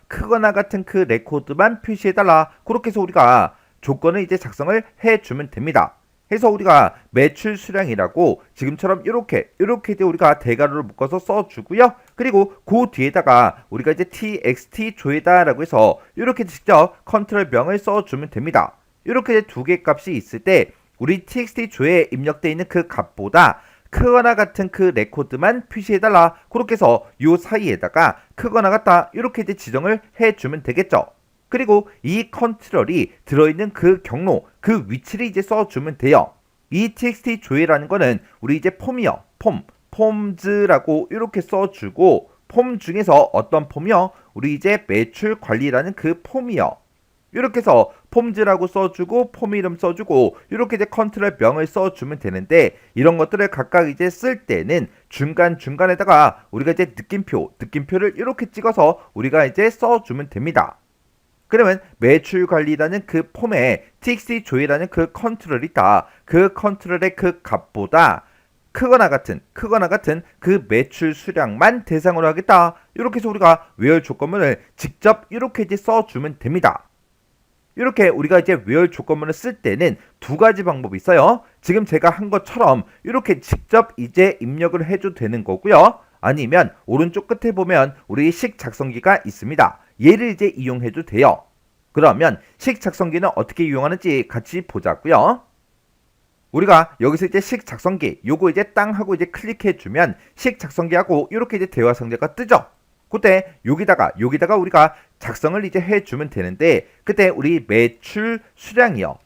크거나 같은 그 레코드만 표시해 달라. 그렇게 해서 우리가 조건을 이제 작성을 해 주면 됩니다. 해서 우리가 매출 수량이라고 지금처럼 이렇게 이제 우리가 대괄호를 묶어서 써주고요. 그리고 그 뒤에다가 우리가 이제 txt 조회다라고 해서 이렇게 직접 컨트롤 명을 써주면 됩니다. 이렇게 두 개 값이 있을 때 우리 txt 조회에 입력되어 있는 그 값보다 크거나 같은 그 레코드만 표시해달라. 그렇게 해서 요 사이에다가 크거나 같다 이렇게 이제 지정을 해주면 되겠죠. 그리고 이 컨트롤이 들어있는 그 경로, 그 위치를 이제 써주면 돼요. 이 txt 조회라는 거는 우리 이제 폼이요. 폼즈라고 이렇게 써주고, 폼 중에서 어떤 폼이요? 우리 이제 매출 관리라는 그 폼이요. 이렇게 해서 폼즈라고 써주고, 폼 이름 써주고, 이렇게 이제 컨트롤 명을 써주면 되는데, 이런 것들을 각각 이제 쓸 때는 중간중간에다가 우리가 이제 느낌표를 이렇게 찍어서 우리가 이제 써주면 됩니다. 그러면 매출 관리라는 그 폼에 txt 조회라는 그 컨트롤이 있다. 그 컨트롤의 그 값보다 크거나 같은 그 매출 수량만 대상으로 하겠다. 이렇게 해서 우리가 where 조건문을 직접 이렇게 이제 써주면 됩니다. 이렇게 우리가 이제 where 조건문을 쓸 때는 두 가지 방법이 있어요. 지금 제가 한 것처럼 이렇게 직접 이제 입력을 해도 되는 거고요. 아니면 오른쪽 끝에 보면 우리 식 작성기가 있습니다. 얘를 이제 이용해도 돼요. 그러면 식 작성기는 어떻게 이용하는지 같이 보자고요. 우리가 여기서 이제 식 작성기 요거 이제 땅 하고 이제 클릭해 주면 식 작성기하고 이렇게 이제 대화 상자가 뜨죠. 그때 여기다가 우리가 작성을 이제 해주면 되는데, 그때 우리 매출 수량이라고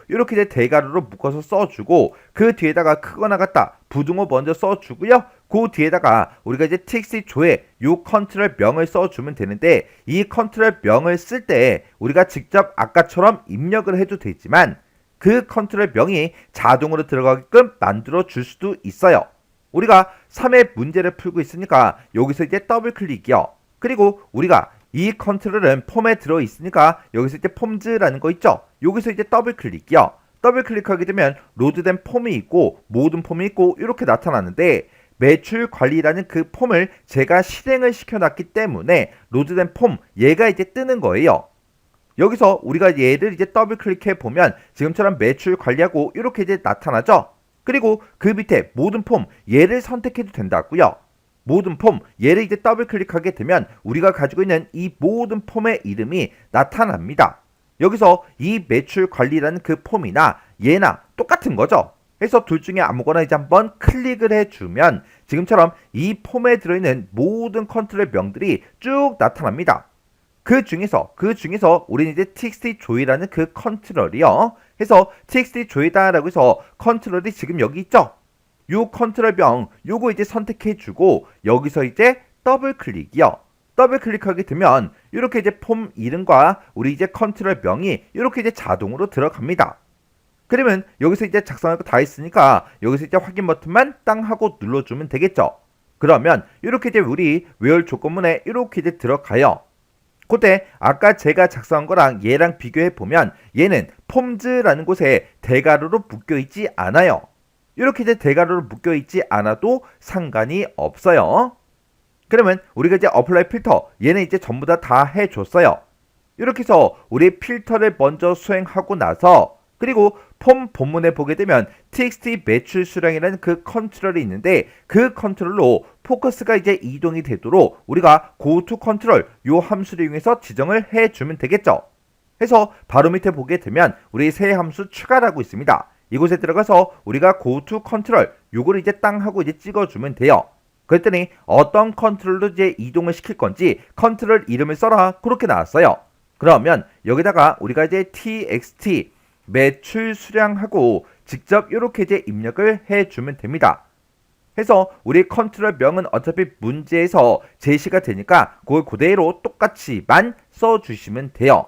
이렇게 이제 대괄호로 묶어서 써주고, 그 뒤에다가 크거나 같다 부등호 먼저 써주고요. 그 뒤에다가 우리가 이제 txt 조회 요 컨트롤 명을 써주면 되는데, 이 컨트롤 명을 쓸 때 우리가 직접 아까처럼 입력을 해도 되지만 그 컨트롤 명이 자동으로 들어가게끔 만들어 줄 수도 있어요. 우리가 3의 문제를 풀고 있으니까 여기서 이제 더블 클릭이요. 그리고 우리가 이 컨트롤은 폼에 들어 있으니까 여기서 이제 폼즈라는 거 있죠. 여기서 이제 더블 클릭이요. 더블 클릭하게 되면 로드된 폼이 있고 모든 폼이 있고 이렇게 나타나는데, 매출 관리라는 그 폼을 제가 실행을 시켜놨기 때문에 로드된 폼 얘가 이제 뜨는 거예요. 여기서 우리가 얘를 이제 더블 클릭해 보면 지금처럼 매출 관리하고 이렇게 이제 나타나죠. 그리고 그 밑에 모든 폼 얘를 선택해도 된다고요. 모든 폼 얘를 이제 더블 클릭하게 되면 우리가 가지고 있는 이 모든 폼의 이름이 나타납니다. 여기서 이 매출 관리라는 그 폼이나 얘나 똑같은 거죠. 그래서 둘 중에 아무거나 이제 한번 클릭을 해주면 지금처럼 이 폼에 들어있는 모든 컨트롤 명들이 쭉 나타납니다. 그 중에서 우리는 이제 txt 조회라는 그 컨트롤이요. 해서 txt 조회다라고 해서 컨트롤이 지금 여기 있죠. 요 컨트롤 명 요거 이제 선택해주고 여기서 이제 더블 클릭이요. 더블 클릭하게 되면 이렇게 이제 폼 이름과 우리 이제 컨트롤 명이 이렇게 이제 자동으로 들어갑니다. 그러면 여기서 이제 작성할 거 다 했으니까 여기서 이제 확인 버튼만 땅 하고 눌러주면 되겠죠. 그러면 이렇게 이제 우리 where 조건문에 이렇게 이제 들어가요. 그때 아까 제가 작성한 거랑 얘랑 비교해 보면 얘는 폼즈라는 곳에 대괄호로 묶여 있지 않아요. 이렇게 이제 대괄호로 묶여 있지 않아도 상관이 없어요. 그러면 우리가 이제 어플라이 필터 얘는 이제 전부 다 해줬어요. 이렇게 해서 우리 필터를 먼저 수행하고 나서, 그리고 폼 본문에 보게 되면 txt 매출 수량이라는 그 컨트롤이 있는데, 그 컨트롤로 포커스가 이제 이동이 되도록 우리가 goto 컨트롤 요 함수를 이용해서 지정을 해주면 되겠죠. 해서 바로 밑에 보게 되면 우리 새 함수 추가라고 있습니다. 이곳에 들어가서 우리가 goto 컨트롤 요거를 이제 땅 하고 이제 찍어주면 돼요. 그랬더니 어떤 컨트롤로 이제 이동을 시킬 건지 컨트롤 이름을 써라 그렇게 나왔어요. 그러면 여기다가 우리가 이제 txt 매출 수량하고 직접 이렇게 이제 입력을 해주면 됩니다. 해서 우리 컨트롤 명은 어차피 문제에서 제시가 되니까 그걸 그대로 똑같이만 써주시면 돼요.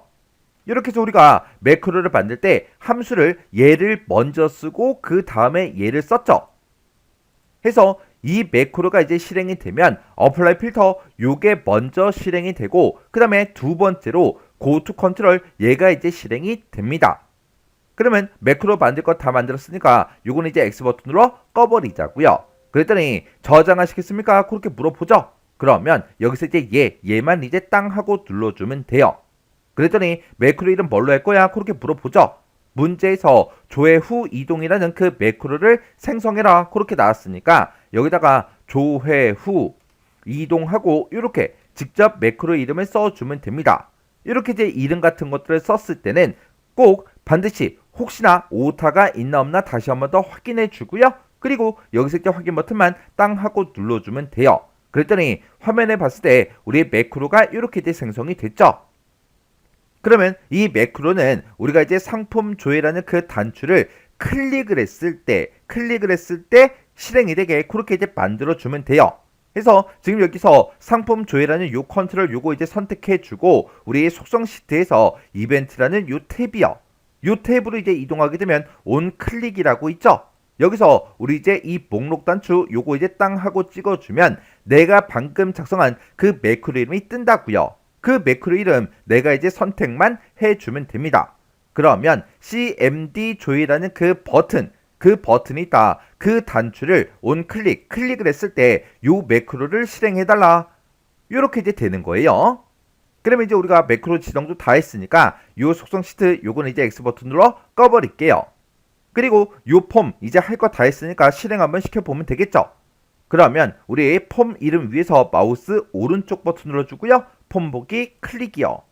이렇게 해서 우리가 매크로를 만들 때 함수를 얘를 먼저 쓰고 그 다음에 얘를 썼죠. 해서 이 매크로가 이제 실행이 되면 어플라이 필터 요게 먼저 실행이 되고, 그 다음에 두 번째로 goto 컨트롤 얘가 이제 실행이 됩니다. 그러면 매크로 만들 거 다 만들었으니까 요거는 이제 X 버튼으로 꺼버리자고요. 그랬더니 저장하시겠습니까? 그렇게 물어보죠. 그러면 여기서 이제 얘만 이제 땅 하고 눌러주면 돼요. 그랬더니 매크로 이름 뭘로 할 거야? 그렇게 물어보죠. 문제에서 조회 후 이동이라는 그 매크로를 생성해라 그렇게 나왔으니까 여기다가 조회 후 이동하고 이렇게 직접 매크로 이름을 써주면 됩니다. 이렇게 이제 이름 같은 것들을 썼을 때는 꼭 반드시 혹시나 오타가 있나 없나 다시 한번 더 확인해 주고요. 그리고 여기서 이제 확인 버튼만 땅 하고 눌러주면 돼요. 그랬더니 화면에 봤을 때 우리의 매크로가 이렇게 이제 생성이 됐죠. 그러면 이 매크로는 우리가 이제 상품 조회라는 그 단추를 클릭을 했을 때 실행이 되게 그렇게 이제 만들어주면 돼요. 그래서 지금 여기서 상품 조회라는 요 컨트롤 요거 이제 선택해주고 우리 속성 시트에서 이벤트라는 요 탭이요. 요 탭으로 이제 이동하게 되면 온 클릭이라고 있죠. 여기서 우리 이제 이 목록 단추 요거 이제 땅 하고 찍어주면 내가 방금 작성한 그 매크로 이름이 뜬다고요. 그 매크로 이름 내가 이제 선택만 해주면 됩니다. 그러면 CMD 조회라는 그 버튼이 있다. 그 단추를 클릭을 했을 때 요 매크로를 실행해달라. 요렇게 이제 되는 거예요. 그러면 이제 우리가 매크로 지정도 다 했으니까 요 속성 시트 요거는 이제 X 버튼 눌러 꺼버릴게요. 그리고 요 폼 이제 할 거 다 했으니까 실행 한번 시켜보면 되겠죠. 그러면 우리 폼 이름 위에서 마우스 오른쪽 버튼 눌러주고요. 폼 보기 클릭이요.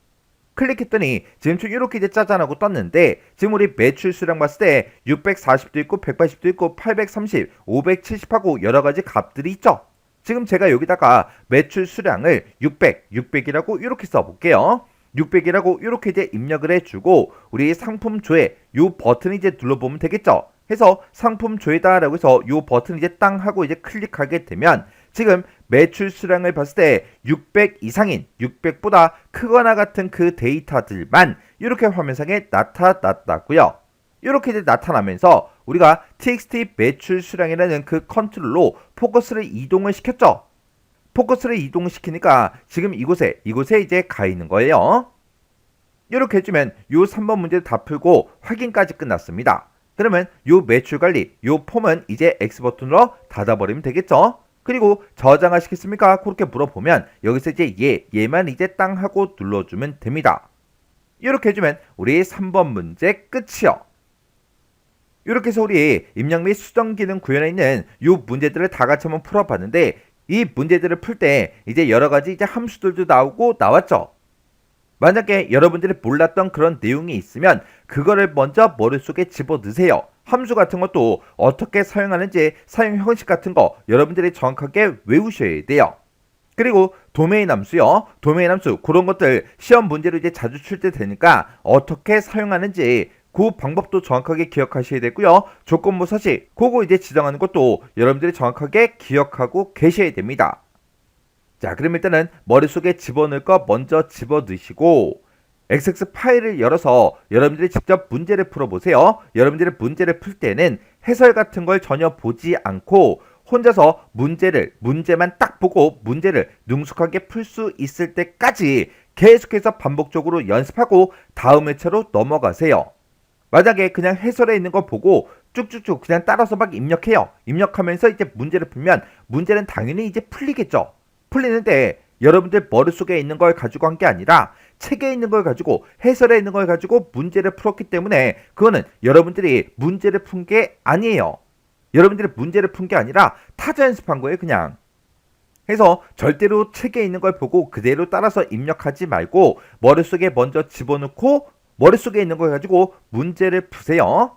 클릭했더니 지금 이렇게 이제 짜잔하고 떴는데 지금 우리 매출 수량 봤을 때 640도 있고 180도 있고 830, 570하고 여러 가지 값들이 있죠. 지금 제가 여기다가 매출 수량을 600이라고 이렇게 써볼게요. 600이라고 이렇게 이제 입력을 해주고 우리 상품 조회 요 버튼 이제 눌러보면 되겠죠. 해서 상품 조회다라고 해서 요 버튼 이제 땅 하고 이제 클릭하게 되면 지금 매출 수량을 봤을 때 600 이상인 600보다 크거나 같은 그 데이터들만 이렇게 화면상에 나타났다고요. 이렇게 이제 나타나면서 우리가 txt 매출 수량이라는 그 컨트롤로 포커스를 이동을 시켰죠. 포커스를 이동시키니까 지금 이곳에 이제 가 있는 거예요. 이렇게 해주면 요 3번 문제도 다 풀고 확인까지 끝났습니다. 그러면 요 매출 관리, 요 폼은 이제 X 버튼으로 닫아버리면 되겠죠. 그리고 저장하시겠습니까? 그렇게 물어보면 여기서 이제 얘만 이제 땅 하고 눌러주면 됩니다. 이렇게 해주면 우리 3번 문제 끝이요. 이렇게 해서 우리 입력 및 수정 기능 구현에 있는 요 문제들을 다 같이 한번 풀어봤는데 이 문제들을 풀 때 이제 여러 가지 이제 함수들도 나오고 나왔죠. 만약에 여러분들이 몰랐던 그런 내용이 있으면 그거를 먼저 머릿속에 집어넣으세요. 함수 같은 것도 어떻게 사용하는지 사용 형식 같은 거 여러분들이 정확하게 외우셔야 돼요. 그리고 도메인 함수요. 도메인 함수 그런 것들 시험 문제로 이제 자주 출제 되니까 어떻게 사용하는지 그 방법도 정확하게 기억하셔야 되고요. 조건부 서식 그거 이제 지정하는 것도 여러분들이 정확하게 기억하고 계셔야 됩니다. 자, 그럼 일단은 머릿속에 집어넣을 거 먼저 집어넣으시고 XX 파일을 열어서 여러분들이 직접 문제를 풀어보세요. 여러분들이 문제를 풀 때는 해설 같은 걸 전혀 보지 않고 혼자서 문제만 딱 보고 문제를 능숙하게 풀 수 있을 때까지 계속해서 반복적으로 연습하고 다음 회차로 넘어가세요. 만약에 그냥 해설에 있는 거 보고 쭉쭉쭉 그냥 따라서 막 입력해요. 입력하면서 이제 문제를 풀면 문제는 당연히 이제 풀리겠죠. 풀리는데 여러분들 머릿속에 있는 걸 가지고 한 게 아니라 책에 있는 걸 가지고 해설에 있는 걸 가지고 문제를 풀었기 때문에 그거는 여러분들이 문제를 푼 게 아니에요. 여러분들이 문제를 푼 게 아니라 타자 연습한 거예요, 그냥. 해서 절대로 책에 있는 걸 보고 그대로 따라서 입력하지 말고 머릿속에 먼저 집어넣고 머릿속에 있는 걸 가지고 문제를 푸세요.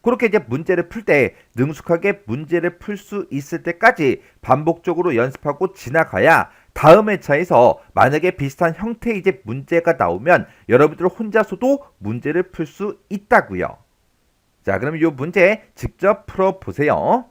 그렇게 이제 문제를 풀 때 능숙하게 문제를 풀 수 있을 때까지 반복적으로 연습하고 지나가야 다음 회차에서 만약에 비슷한 형태의 이제 문제가 나오면 여러분들 혼자서도 문제를 풀 수 있다고요. 자, 그럼 이 문제 직접 풀어보세요.